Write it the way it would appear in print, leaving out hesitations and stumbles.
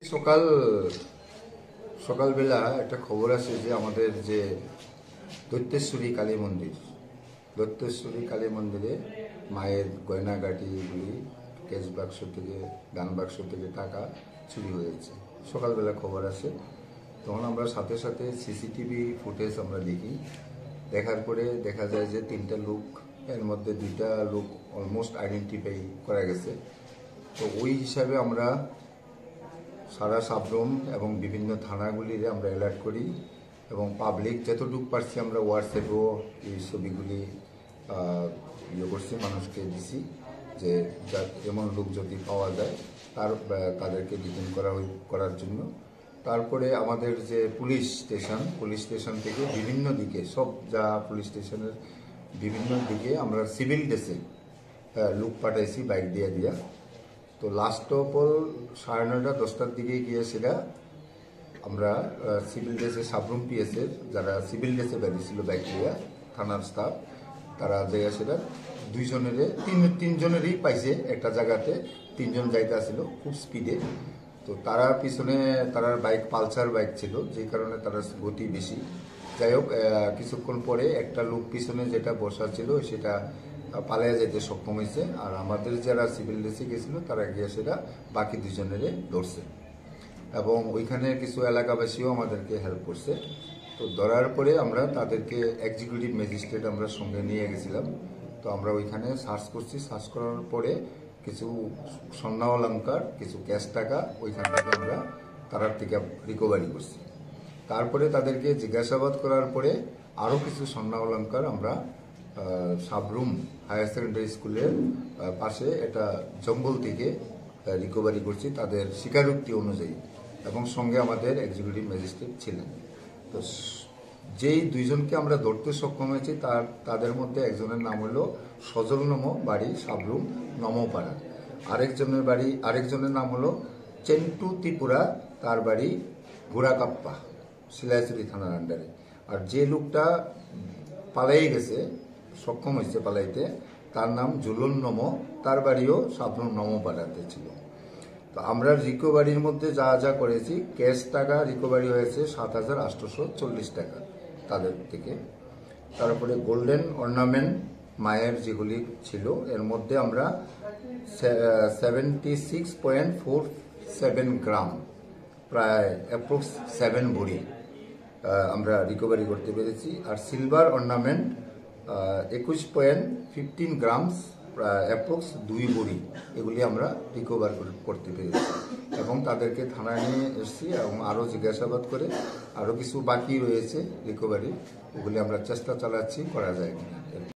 সকাল সকালবেলা একটা খবর আসে যে আমাদের যে দৈত্যেশ্বরী কালী মন্দির, দৈত্যেশ্বরী কালী মন্দিরে মায়ের গয়নাগাটিগুলি ক্যাশ বাক্স থেকে, দান বাক্স থেকে টাকা চুরি হয়েছে। সকালবেলা খবর আসে, তখন আমরা সাথে সাথে সিসিটিভি ফুটেজ আমরা দেখি। দেখার পরে দেখা যায় যে তিনটা লোক, এর মধ্যে দুইটা লোক অলমোস্ট আইডেন্টিফাই করা গেছে। তো ওই হিসাবে আমরা সারা সাবরুম এবং বিভিন্ন থানাগুলিরে আমরা অ্যালার্ট করি এবং পাবলিক যতটুকু পারছি আমরা হোয়াটসঅ্যাপেও এই ছবিগুলি করছি, মানুষকে দিছি যে এমন লোক যদি পাওয়া যায় তাদেরকে ডিটেইন করার জন্য। তারপরে আমাদের যে পুলিশ স্টেশন থেকে বিভিন্ন দিকে, সব যা পুলিশ স্টেশনের বিভিন্ন দিকে আমরা সিভিল ড্রেসে লোক পাঠাইছি বাইক দিয়া। তো লাস্ট অফ অল 9:30 10টার দিকে গিয়ে সেটা আমরা সিভিল ড্রেসে সাবরুম পিএসের যারা সিভিল ড্রেসে বেরিয়েছিল বাইক দিয়া, থানার স্টাফ, তারা জায়গা সেটা তিনজনেরই পাইছে। একটা জায়গাতে তিনজন যাইতে আসছিল খুব স্পিডে। তো তারা পিছনে তার বাইক পালসার বাইক ছিল, যে কারণে তারা গতি বেশি। যাই হোক, কিছুক্ষণ পরে একটা লোক পিছনে যেটা বসা ছিল সেটা পালিয়ে যেতে সক্ষম হয়েছে, আর আমাদের যারা সিভিল ড্রেসে গেছিল তারা গিয়ে সেটা বাকি দুজনের ধরছে এবং ওইখানে কিছু এলাকাবাসীও আমাদেরকে হেল্প করছে। তো ধরার পরে আমরা তাদেরকে এক্সিকিউটিভ ম্যাজিস্ট্রেট আমরা সঙ্গে নিয়ে গেছিলাম। তো আমরা ওইখানে সার্চ করছি, সার্চ করার পরে কিছু স্বর্ণ অলংকার, কিছু ক্যাশ টাকা ওইখান থেকে আমরা তার থেকে রিকভারি করছি। তারপরে তাদেরকে জিজ্ঞাসাবাদ করার পরে আরও কিছু স্বর্ণ অলংকার আমরা সাবরুম হায়ার সেকেন্ডারি স্কুলের পাশে একটা জঙ্গল থেকে রিকভারি করছি তাদের স্বীকারোক্তি অনুযায়ী, এবং সঙ্গে আমাদের এক্সিকিউটিভ ম্যাজিস্ট্রেট ছিলেন। তো যেই দুইজনকে আমরা ধরতে সক্ষম হয়েছি তাদের মধ্যে একজনের নাম হলো সজল নমো, বাড়ি সাবরুম নমোপাড়া। আরেকজনের নাম হলো চেন্টু ত্রিপুরা, তার বাড়ি ঘোড়াকাপ্পা, শিলাইছড়ি থানার আন্ডারে। আর যে লোকটা পালাই গেছে, সক্ষম হয়েছে পালাইতে, তার নাম জুলন নমো, তার বাড়িও সাবরুম নমোপাড়াতে ছিল। তো আমরা রিকভারির মধ্যে যা যা করেছি, ক্যাশ টাকা রিকভারি হয়েছে 7,840 টাকা তাদের থেকে। তারপরে গোল্ডেন অর্নামেন্ট মায়ের যেগুলি ছিল, এর মধ্যে আমরা 76.47 গ্রাম, প্রায় অ্যাপ্রক্স 7 ভরি আমরা রিকভারি করতে পেরেছি। আর সিলভার অর্নামেন্ট 21.15 গ্রামস, অ্যাপ্রক্স 2 ভরি, এগুলি আমরা রিকভার করতে পেরেছি এবং তাদেরকে থানায় নিয়ে এসেছি এবং আরও জিজ্ঞাসাবাদ করে আরও কিছু বাকি রয়েছে রিকভারি, ওগুলি আমরা চেষ্টা চালাচ্ছি করা যায় কিনা।